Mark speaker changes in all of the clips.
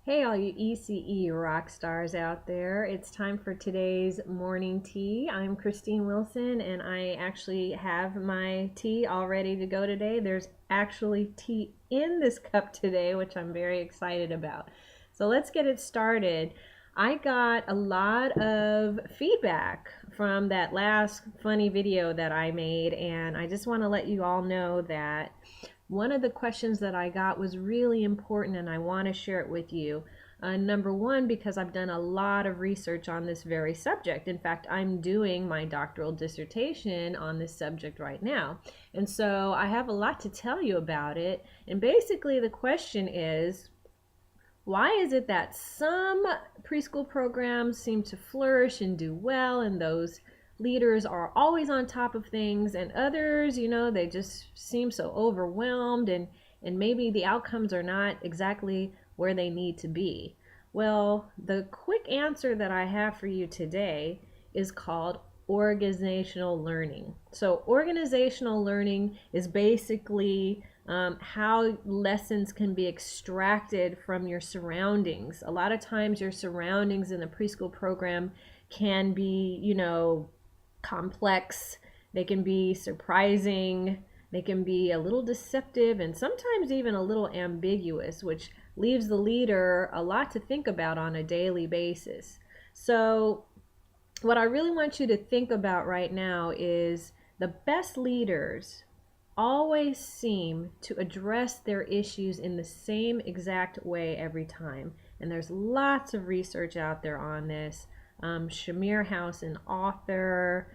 Speaker 1: Hey, all you ECE rock stars out there. It's time for today's morning tea. I'm Christine Wilson, and I actually have my tea all ready to go today. There's actually tea in this cup today, which I'm very excited about. So let's get it started. I got a lot of feedback from that last funny video that I made, and I just want to let you all know that one of the questions that I got was really important and I want to share it with you. Number one, because I've done a lot of research on this very subject. In fact, I'm doing my doctoral dissertation on this subject right now. And so I have a lot to tell you about it. And basically, the question is, why is it that some preschool programs seem to flourish and do well, and those leaders are always on top of things, and others, they just seem so overwhelmed, and maybe the outcomes are not exactly where they need to be? Well, the quick answer that I have for you today is called organizational learning. So organizational learning is basically how lessons can be extracted from your surroundings. A lot of times your surroundings in the preschool program can be, complex. They can be surprising. They can be a little deceptive and sometimes even a little ambiguous, which leaves the leader a lot to think about on a daily basis. So what I really want you to think about right now is the best leaders always seem to address their issues in the same exact way every time. And there's lots of research out there on this. Shamir House, an author,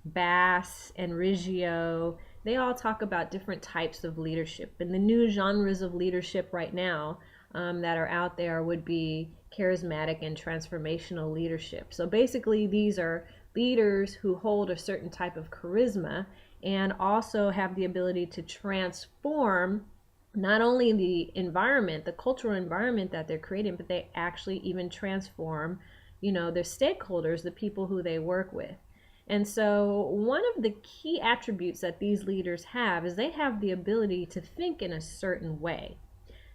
Speaker 1: Bass and Riggio, they all talk about different types of leadership. And the new genres of leadership right now that are out there would be charismatic and transformational leadership. So basically, these are leaders who hold a certain type of charisma and also have the ability to transform not only the environment, the cultural environment that they're creating, but they actually even transform, their stakeholders, the people who they work with. And so one of the key attributes that these leaders have is they have the ability to think in a certain way.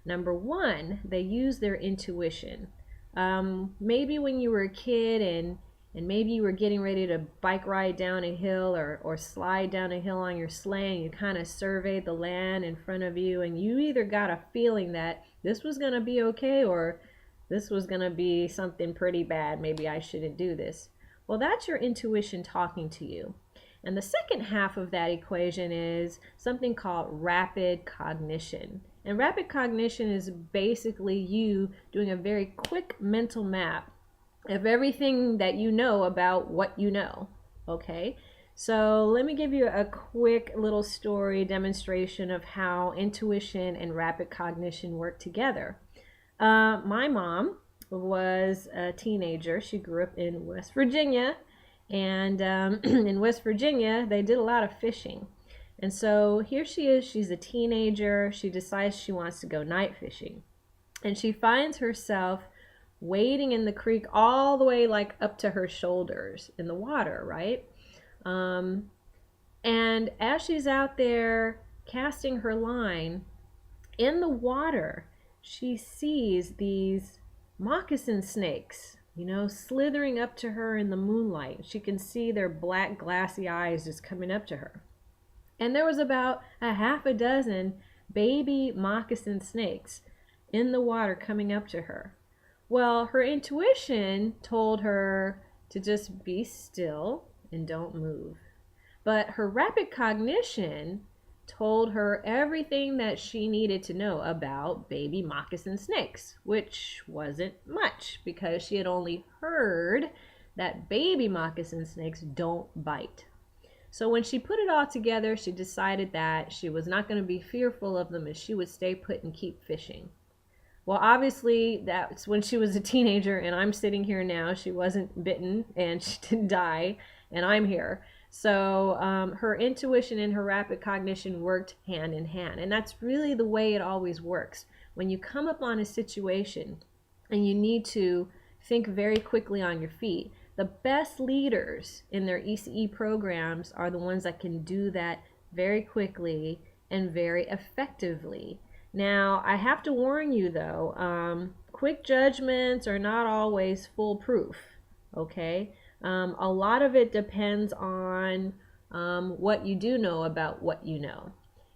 Speaker 1: Number one, they use their intuition. Maybe when you were a kid and maybe you were getting ready to bike ride down a hill or slide down a hill on your sleigh, and you kind of surveyed the land in front of you, and you either got a feeling that this was going to be okay or this was going to be something pretty bad. Maybe I shouldn't do this. Well, that's your intuition talking to you. And the second half of that equation is something called rapid cognition. And rapid cognition is basically you doing a very quick mental map of everything that you know about what you know. Okay? So let me give you a quick little story demonstration of how intuition and rapid cognition work together. My mom was a teenager. She grew up in West Virginia. And in West Virginia, they did a lot of fishing. And so here she is. She's a teenager. She decides she wants to go night fishing. And she finds herself wading in the creek all the way like up to her shoulders in the water, right? And as she's out there casting her line in the water, she sees these moccasin snakes, slithering up to her in the moonlight. She can see their black glassy eyes just coming up to her. And there was about a half a dozen baby moccasin snakes in the water coming up to her. Well, her intuition told her to just be still and don't move. But her rapid cognition told her everything that she needed to know about baby moccasin snakes, which wasn't much because she had only heard that baby moccasin snakes don't bite. So when she put it all together, she decided that she was not going to be fearful of them and she would stay put and keep fishing. Well, obviously, that's when she was a teenager, and I'm sitting here now. She wasn't bitten, and she didn't die, and I'm here. So her intuition and her rapid cognition worked hand in hand. And that's really the way it always works. When you come upon a situation and you need to think very quickly on your feet, the best leaders in their ECE programs are the ones that can do that very quickly and very effectively. Now, I have to warn you though, quick judgments are not always foolproof, okay? A lot of it depends on what you do know about what you know.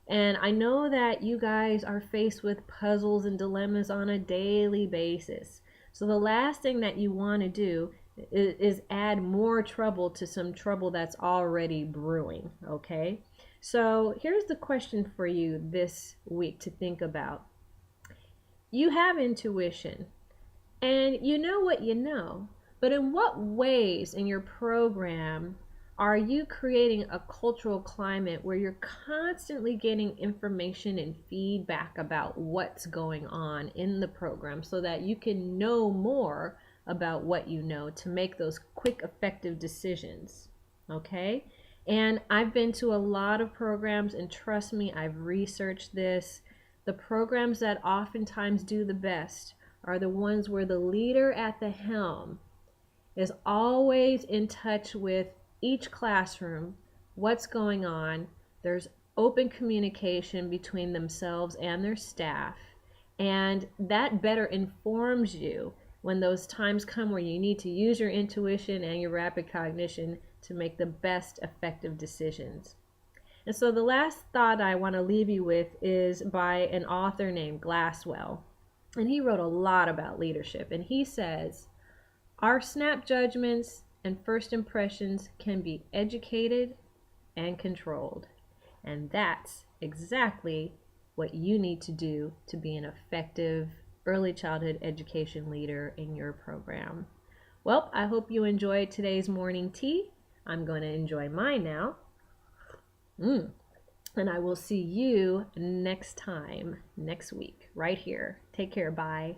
Speaker 1: And I know that you guys are faced with puzzles and dilemmas on a daily basis. So the last thing that you want to do is add more trouble to some trouble that's already brewing, okay? So here's the question for you this week to think about. You have intuition and you know what you know, but in what ways in your program are you creating a cultural climate where you're constantly getting information and feedback about what's going on in the program so that you can know more about what you know to make those quick, effective decisions? Okay? And I've been to a lot of programs, and trust me, I've researched this. The programs that oftentimes do the best are the ones where the leader at the helm is always in touch with each classroom, what's going on. There's open communication between themselves and their staff, and that better informs you when those times come where you need to use your intuition and your rapid cognition to make the best effective decisions. And so the last thought I want to leave you with is by an author named Glasswell. And he wrote a lot about leadership. And he says, our snap judgments and first impressions can be educated and controlled. And that's exactly what you need to do to be an effective early childhood education leader in your program. Well, I hope you enjoyed today's morning tea. I'm going to enjoy mine now. And I will see you next time, next week, right here. Take care. Bye.